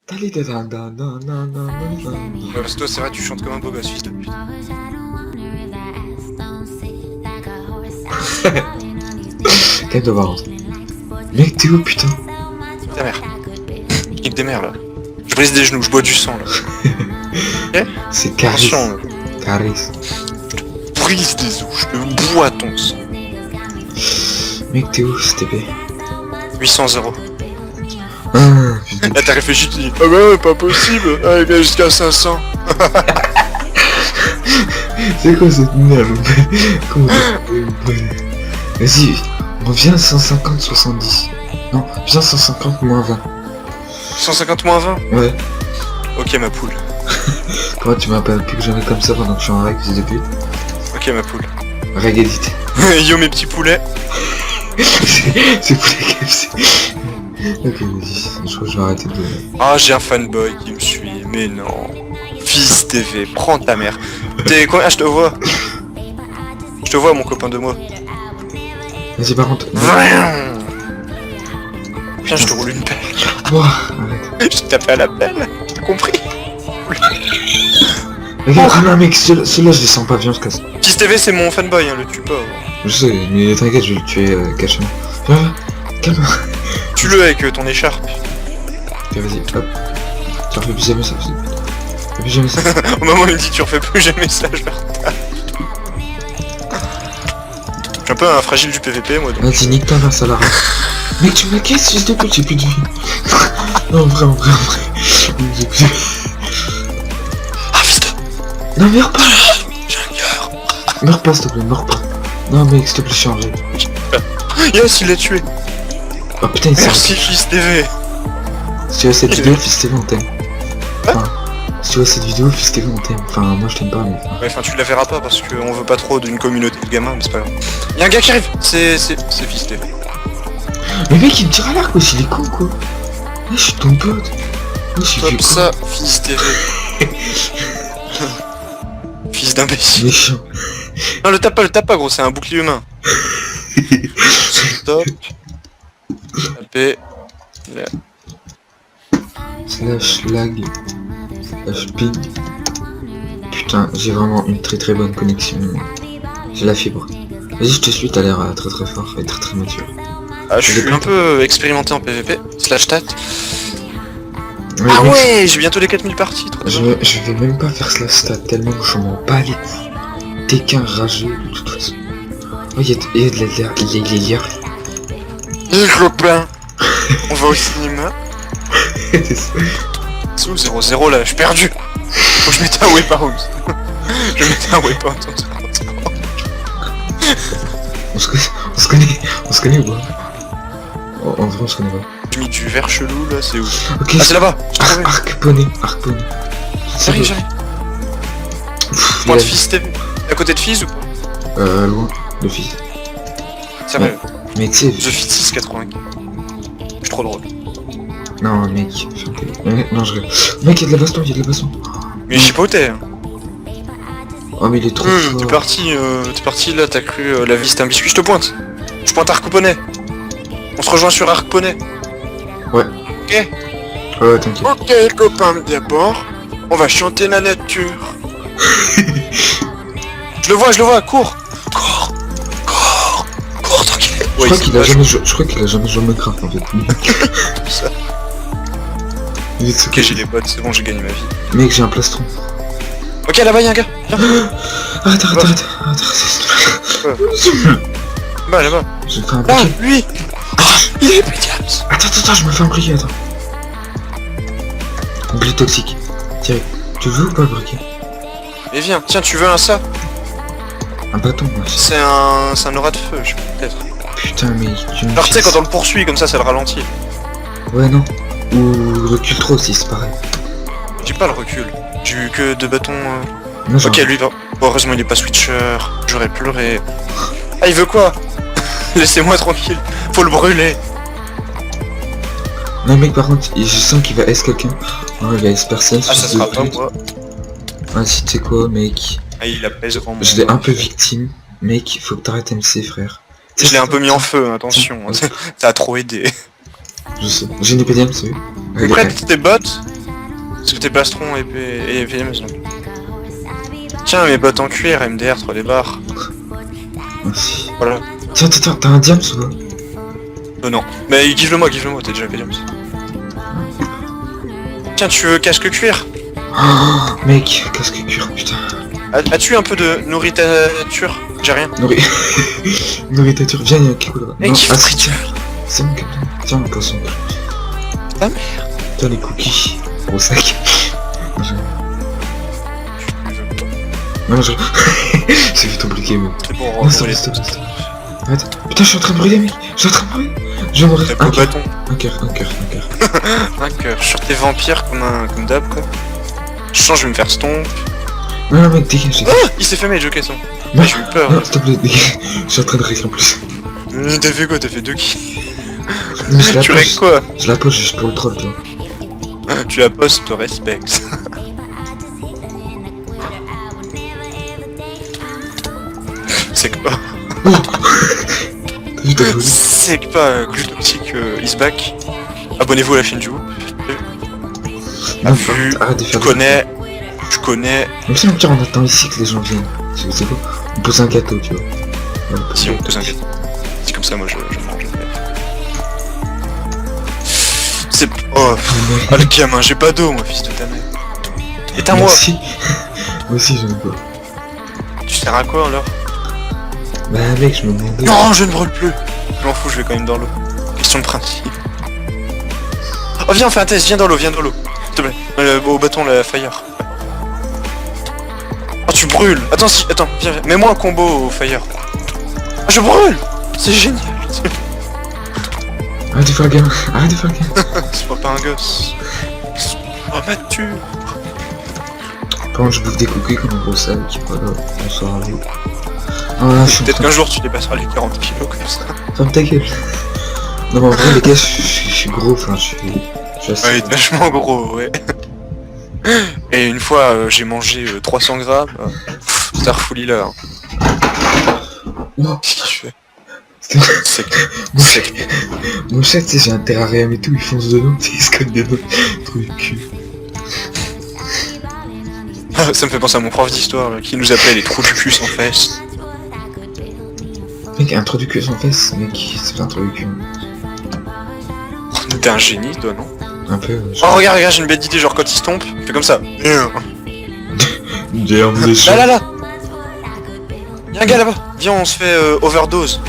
Allez, Ouais, parce que toi, c'est vrai, tu chantes comme un beau gosse, fils de pute. Quel devoir. Mec, t'es où, putain? Ta mère. Nique des mères, là. Je brise des genoux, je bois du sang, là. Ok. C'est Caris. Attention, là. Caris. Brise des os, je te bois ton sang. Mec, t'es où, STP? 800 euros. Ah, putain. Là, t'as réfléchi, tu dis, ah ouais, pas possible. Ah, il vient jusqu'à 500. C'est quoi cette merde? Comment Vas-y, on vient à 150, 70. Non, viens 150 moins 20. 150 moins 20. Ouais. Ok, ma poule. Comment tu m'appelles plus que jamais comme ça pendant que je suis en règle, fils de pute? Ok, ma poule. Règle édité. Yo, mes petits poulets. C'est poulet KFC. Ok, vas-y, je crois que je vais arrêter de... Ah, j'ai un fanboy qui me suit, mais non. Fils TV, prends ta mère. T'es quoi? Ah, je te vois. Je te vois, mon copain de moi. Vas-y, par contre... Viens, je te roule une pelle. Ouah, arrête. Je t'ai tapé à la pelle. T'as compris? Regarde, non mec, celui-là je les sens pas, viens, on se casse. Fils TV, c'est mon fanboy, hein, le tue pas. Je sais, mais t'inquiète, je vais le tuer cachement. Viens, calme. Tue-le avec ton écharpe. Ok, vas-y, hop. Tu refais plus jamais ça, fils de pute. Refais plus jamais ça. Au moment où il me dit tu refais plus jamais ça, je vais retaper. Je suis un peu un fragile du PVP, moi, donc. Vas-y, nique ta mère, ça la rate. Mec, tu me casses, fils de pute, j'ai plus de vie. Non, vraiment. J'ai plus de vie. Ah, fils de... Non, meurs pas. J'ai un cœur. Meurs pas, s'il te plaît, meurs pas. Non, mec, s'il te plaît, je suis en règle. Yes, il l'a tué. Oh putain, il s'est Merci, Fils TV. Si tu vois cette vidéo, fils TV, on t'aime. Enfin, si tu vois cette vidéo, fils TV, on t'aime. Enfin, moi je t'aime pas, mais... Ouais, enfin, tu la verras pas parce qu'on veut pas trop d'une communauté de gamins, mais c'est pas grave. Y'a un gars qui arrive. C'est Fils TV. Mais mec, il me tire à l'arc aussi, il est con, quoi. Ouais, je suis ton pote. Ouais, je suis Comme vieux con. ça, Fils TV. Fils d'imbécile. Méchant. Non, le tape pas, gros, c'est un bouclier humain. Stop. Tapez. Là. Slash lag. Slash ping. Putain, j'ai vraiment une très très bonne connexion. J'ai la fibre. Vas-y, je te suis, t'as l'air très très fort et très très mature. Ah, je suis un peu expérimenté en PVP. Slash stat. Ouais, Ah mec, ouais, j'ai bientôt les 4000 parties. Trop je vais même pas faire slash stat tellement que je m'en bats les couilles. T'es qu'un rageux de toute façon. Oh, il y a de l'air. Les copains. On va au cinéma. C'est où 0-0 là, je suis perdu. Faut que je mette un waypoint. Je vais mettre un waypoint en 0-0. On se connaît ou pas? En vrai, on se connaît pas. J'ai mis du vert chelou là, c'est où? Ok, Ah, c'est là-bas. J'ai trouvé. Arc poney. J'arrive. Pff, Point de il a- Fils TV. À côté de Fizz ou pas? loin, le fils. Sérieux. Mais tu sais, The Fit 6,95. Je suis trop drôle. non mec, non je rigole. Mec, il y a de la baston, Mais j'ai pas ôté. Hein. Oh mais il est trop fort. T'es parti là, t'as cru la vie c'était un biscuit, je te pointe. Je pointe Arc Poney. On se rejoint sur Arc Poney. Ouais. Ok. Ouais, t'inquiète. Ok copain, d'abord, on va chanter la nature. Je le vois, cours, tranquille. Je crois qu'il a jamais joué Minecraft en fait. Ça. Il est Ok, j'ai les bottes, c'est bon, j'ai gagné ma vie. Mec, j'ai un plastron. Ok, là-bas y'a un gars. Viens. Arrête. Là-bas, là-bas. Je vais faire un Là, briquet. lui. Il est plus diable. Attends, je me fais un briquet, attends. Oublie toxique. Tiens, tu veux ou pas le briquet? Mais viens, tiens, tu veux un ça? Un bâton, moi. C'est un aura de feu, je peux peut-être. Putain, mais tu me Alors tu sais, fixes. quand on le poursuit comme ça le ralentit. Ouais, non. Ou recule trop aussi, c'est pareil. J'ai pas le recul. J'ai eu que deux bâtons. Non, Ok, lui, bon, heureusement il est pas switcher. J'aurais pleuré. Ah, il veut quoi? Laissez-moi tranquille. Faut le brûler. Non, mec, par contre, je sens qu'il va S quelqu'un. Non, il va S personne. Ah, ça fils de sera pas pute. moi. Vas-y, tu sais quoi, mec. Ah, il a pèse devant moi. Je l'ai un peu victime. Mec, faut que t'arrêtes MC, frère. Je l'ai un peu mis en feu, attention. Ça a trop aidé. Je sais. J'ai une épidémie, c'est vu. T'es prête, tes bottes? Parce que t'es plastron et PMS donc. Tiens, mes bottes en cuir, MDR, 3 des barres. Merci. Voilà. Tiens, t'as un diams ou pas? Non. Mais give-le-moi, t'es déjà payé. Tiens, tu veux casque cuir? Oh, mec, casque cuir, putain. As-tu un peu de nourriture? J'ai rien. Nourriture, viens, y'a un Kiko là-bas. Mec, Non, il ah faut si, tiens. C'est mon capitaine. Tiens, mon poisson. Ta mère. Tiens, les cookies. Au sac. Non, je... J'ai vu ton briquet, mec. C'est bon, Non, stop. Arrête. Putain, je suis en train de brûler, mec. Je suis en train de brûler. Je vais mourir. T'as beau bâton. Un cœur. Un cœur. Sur tes vampires comme d'hab quoi. Je sens, je vais me faire stomp. Non, mec, dégage. Ah, il s'est fait mes jokers. Non, J'ai eu peur. non, s'il te plaît, dégage. Je suis en train de régler en plus. T'as fait quoi? T'as fait 2 kills. Non, je la Tu règles pose. quoi? Je la pose juste pour le troll, toi. Tu la postes, te respecte. C'est que pas. T'as vu ta volée? C'est que pas Glutoptique is back. Abonnez-vous à la chaîne du groupe. Non, vu, arrête de tu faire connais. Même si on attend ici que les gens viennent. C'est quoi? On pose un gâteau, tu vois. Ouais, Si on pose un gâteau. C'est comme ça, moi je mange. C'est. Oh, le gamin, j'ai pas d'eau, moi, fils de ta mère. Éteins-moi. Moi aussi. Moi aussi, j'en ai pas. Tu sers à quoi alors? Bah, mec, je me demandais. Non, je ne brûle plus. Je m'en fous, je vais quand même dans l'eau. Question de principe. Oh, viens, on fait un test, viens dans l'eau. S'il te plaît. Au bâton, la fire. Oh, tu brûles. Attends, viens. Mets-moi un combo au fire. Ah, je brûle. C'est génial. Arrête de faire le gamin. Sois pas un gosse. Oh, Mathieu. Quand je bouffe des cookies comme un gros sac, voilà, bonsoir à vous. Ah là, je suis en Peut-être train qu'un jour tu dépasseras les 40 kilos comme ça. Ferme ta gueule. Non, mais en vrai, les gars, je suis gros, enfin, je suis assez... Ouais, il est vachement gros, ouais. Et une fois, j'ai mangé 300 grammes. C'était refouli là. Non, Qu'est-ce qu'il fait? mon C'est chat, mon chat, tu sais, j'ai un terrarium et tout, il fonce dedans, tu sais, il se cogne dedans. Trou du cul. Ça me fait penser à mon prof d'histoire là, qui nous appelait les trous du cul sans fesses. Mec, un trou du cul sans fesse, mec, c'est un trou du cul. T'es un génie toi, non? Un peu, Oh regarde, j'ai une bête d'idée, genre quand il se tombe, il fait comme ça. Germe des chats. Là. Y'a un gars là-bas. Viens, on se fait overdose.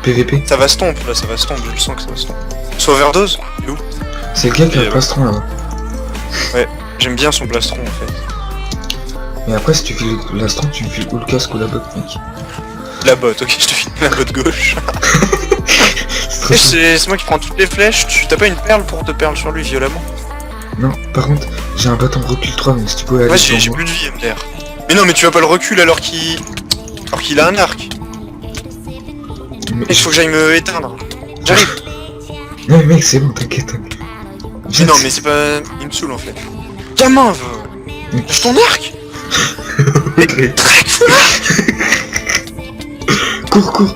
PVP. Ça va stomp, là, je le sens que ça va stomp. C'est overdose? Il est où? C'est le gars qui a le plastron là-bas. J'aime bien son plastron en fait. Mais après, si tu files l'astron, tu me files ou le casque ou la botte, mec. La botte, ok, je te file la botte gauche. C'est C'est moi qui prends toutes les flèches, t'as pas une perle pour te perle sur lui violemment? Non, par contre, j'ai un bâton recul 3, mais si tu pouvais aller Ouais, sur j'ai moi. plus de vie, MDR. Mais non, mais tu vas pas le recul alors qu'il a un arc. Mais Il faut que j'aille me éteindre. J'arrive. Non mais mec, c'est bon, t'inquiète. Mais non, mais c'est pas... Il me saoule en fait. Gamin, lâche ton arc. Cours.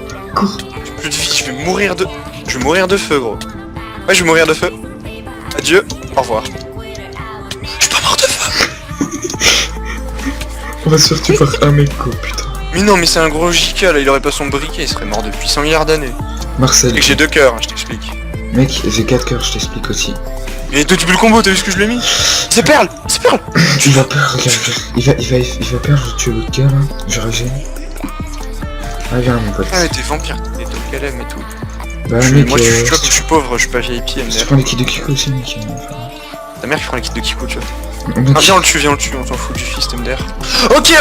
J'ai plus de vie, je vais mourir de feu, gros. Ouais, je vais mourir de feu. Adieu, au revoir. Je suis pas mort de feu. On va se faire tuer par un mec, quoi, putain. Mais non, mais c'est un gros JK là, il aurait pas son briquet, il serait mort depuis 100 milliards d'années. Marcel. Et que j'ai 2 cœurs, hein, je t'explique. Mec, j'ai 4 cœurs, je t'explique aussi. Mais toi tu peux le combo, t'as vu ce que je lui ai mis? C'est perle. Il va peur, regarde. Il va peur, je tue l'autre gars là. Je régène. Ah, viens, mon pote. Ah mais t'es vampire, t'es top KLM et tout. Bah, Je- mec, moi tu vois que je suis pauvre, je suis pas VIP je MDR. prends les kits de Kiko aussi, mec. Ta mère qui prend les kits de Kiko, tu vois. On Ah viens on le tue, on s'en fout du fist MDR. Ok.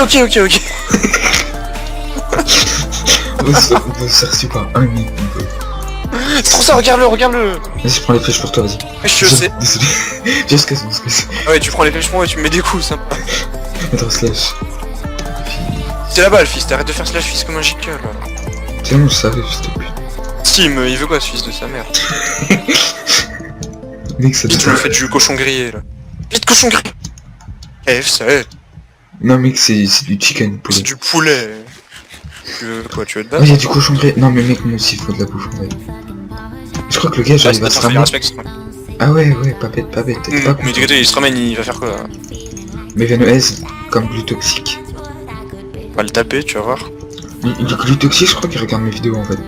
va se faire tuer par un mec, mon pote. C'est trop ça, regarde-le. Vas-y, je prends les flèches pour toi, vas-y. Je sais. Désolé. Viens, se casse. Ah ouais, tu prends les flèches pour moi et tu me mets des coups, sympa. Attends, slash. C'est là-bas le fist, arrête de faire slash fist comme un JK là. C'est bon, je savais, s'il te plaît. Steam, il veut quoi ce fils de sa mère? Mec, ça Vite, je doit... me fais du cochon grillé là. Vite, cochon grillé! KFC, Non, mec, c'est du chicken poulet. c'est du poulet. Tu veux quoi, tu veux te Oh, battre? y'a du cochon grillé. Non, mais mec, moi aussi, il faut de la bouffe, en vrai. Je crois que le gars, j'arrive à se Attends, ramener. respect. Ah ouais, pas bête, t'es pas Mais content. du côté, il se ramène, il va faire quoi? Mais Venoez, comme glutoxique. On va le taper, tu vas voir. Du glutoxique, je crois qu'il regarde mes vidéos en fait.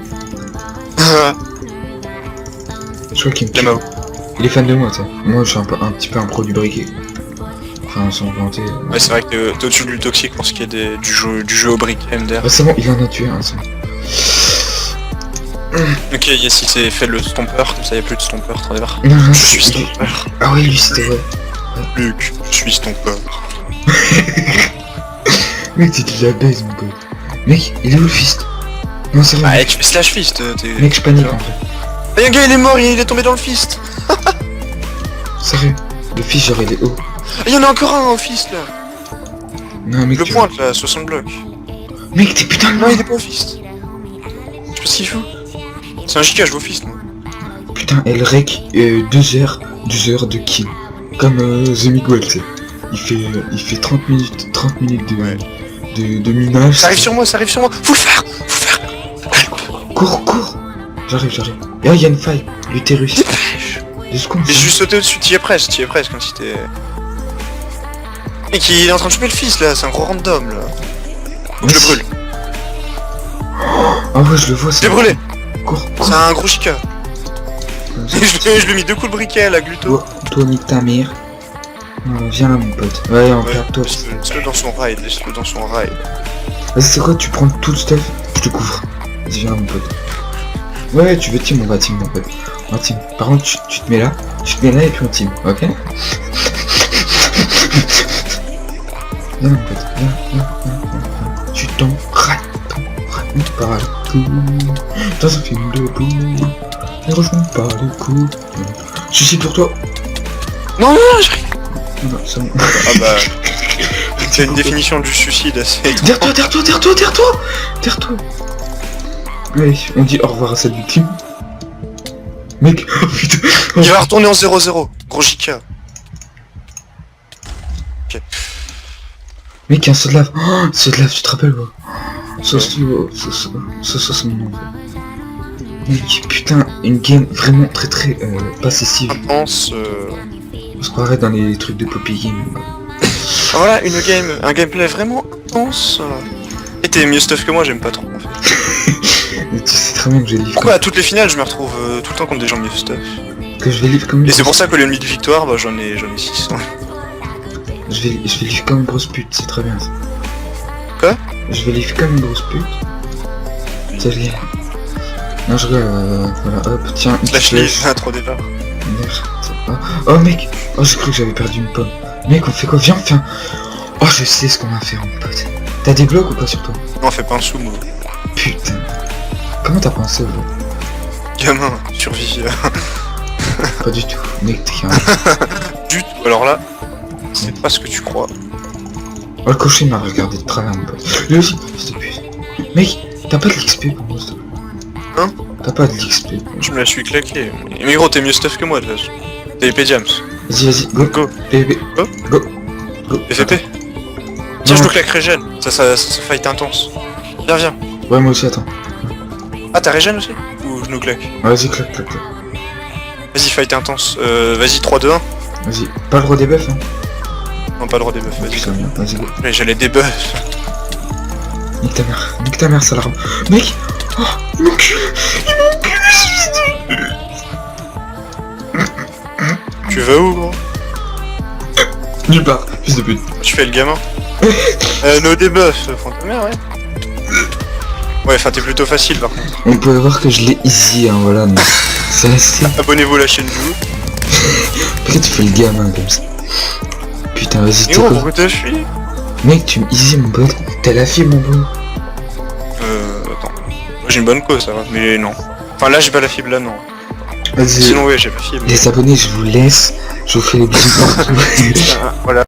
Je crois qu'il me Lamo. Il est fan de moi, tu sais. Moi, je suis un petit peu un pro du briquet. Enfin, sans vanter. Ouais, c'est vrai que t'es au-dessus du toxique pour ce qui est du jeu au brick, MDR. Ah, c'est bon, il en a tué un, c'est bon. Ok, yes, il s'est fait le stomper, comme ça y a plus de stomper, t'en vas voir. Non, Je suis stomper. Ah oui, lui, c'était vrai. Luc, je suis stomper. Mec, t'es de la baise, mon pote. Mec, il est où le fist? Non, c'est vrai. Ah, tu fais slash fist, t'es... Mec, je panique en fait. Ah, y'a un gars, il est mort, il est tombé dans le fist. Sérieux. Le fist, genre, il est haut. Ah, y'en a encore un au fist, là. Non, mec, Le tu pointe, là, 60 blocs. Mec, t'es putain de Non, mort. il est pas au fist. Je sais pas ce qu'il fout. C'est un giga, je vais au fist, moi. Putain, elle rec 2 heures de kill. Comme The Miguel, tu sais. Il fait 30 minutes Ouais. de minage. Ça arrive sur moi, Faut le faire. Cours. J'arrive. Et là, il y a une faille. L'utérus. Dépêche. 2 secondes. Mais j'ai juste sauté au-dessus, t'y es presque quand il était... Mec, il est en train de choper le fist, là, c'est un gros random, là. Faut que je le brûle. Ah ouais, je le vois, Je l'ai brûlé. Cours. C'est un gros chica. Je lui ai mis 2 coups de briquet à la gluto. Toi, nique ta mère. Viens là, mon pote. Ouais, on perd toi. Laisse-le dans son ride, Vas-y, c'est quoi, tu prends tout le stuff, je te couvre. Vas-y, viens là, mon pote. Ouais, tu veux team, on va team, mon pote. On va team. Par contre, tu te mets là et puis on team, ok? Viens, mon pote, viens. Tu t'en rates, par le coup. Dans un film de boue, ne rejoins pas le coup. Suicide pour toi. Non, j'arrive. Non, c'est bon. Ah bah... C'est une définition du suicide assez... Terre-toi. Allez, on dit au revoir à cette victime. Mec, oh putain. Il va retourner en 0-0. Gros JK. Ok. Mec, un saut de lave. Oh, saut de lave, tu te rappelles quoi? C'est mon nom. Mec, putain, une game vraiment très pas cessive. Intense... On se croirait dans les trucs de Poppy Game. Ah, voilà, un gameplay vraiment intense. Et t'es mieux stuff que moi, j'aime pas trop en fait. Mais tu sais très bien que je vais livrer. Pourquoi à toutes les finales je me retrouve tout le temps contre des gens mieux stuff? Que je vais livrer comme une Et c'est grosse... pour ça que le limite de victoire, bah j'en ai 6. Je vais livrer comme une grosse pute, c'est très bien ça. Quoi? Je vais livrer comme une grosse pute. Ça je gagne. Non je regarde, voilà, hop, tiens, une Slash flèche. leave, trop départ. Oh mec, oh j'ai cru que j'avais perdu une pomme. Mec, on fait quoi? Viens, on fait un... Oh je sais ce qu'on va faire mon pote. T'as des blocs ou pas sur toi? Non, fais pas un sous, moi. Putain. Comment t'as pensé au jeu? Gamin, survie. Pas du tout, mec t'es un... Du tout, alors là, c'est pas ce que tu crois. Oh le cocher m'a regardé de travers mon pote. Lui aussi, s'il te plaît. Mec, t'as pas de l'XP pour moi s'il te plaît? Hein? T'as pas de l'XP. Je me la suis claqué. Mais gros, t'es mieux stuff que moi de toute façon. T'es épée Jams. Vas-y, go. Go. PvP. Go. Go. FFP. Tiens, je nous claque régène. Ça fight intense. Viens. Ouais, moi aussi, attends. Ah, t'as régène aussi? Ou je nous claque? Vas-y, clac. Vas-y, fight intense. Vas-y, 3, 2, 1. Vas-y, pas le droit des buffs, hein. Non, pas le droit des buffs, vas-y. Putain, vas-y, go. Mais j'allais des buffs. Nique ta mère, sale mec. Oh, il m'encule. Tu vas où, gros? Nulle part, fils de pute. Tu fais le gamin? No debuff, prends ta mère, ouais. Ouais, enfin, t'es plutôt facile par contre. On peut voir que je l'ai easy, hein, voilà. Mais c'est assez. Abonnez-vous à la chaîne du loup. Pourquoi tu fais le gamin comme ça? Putain, vas-y, Et t'es gros, quoi? pourquoi t'as fui? Mec, tu me easy, mon pote. T'as la fibre, mon pote. Attends. Moi, j'ai une bonne cause, ça va. Mais non. Enfin, là, j'ai pas la fibre, là, non. Vas-y. Sinon, ouais, j'ai pas la fibre. Les abonnés, je vous laisse. Je vous fais les bisous partout. Voilà.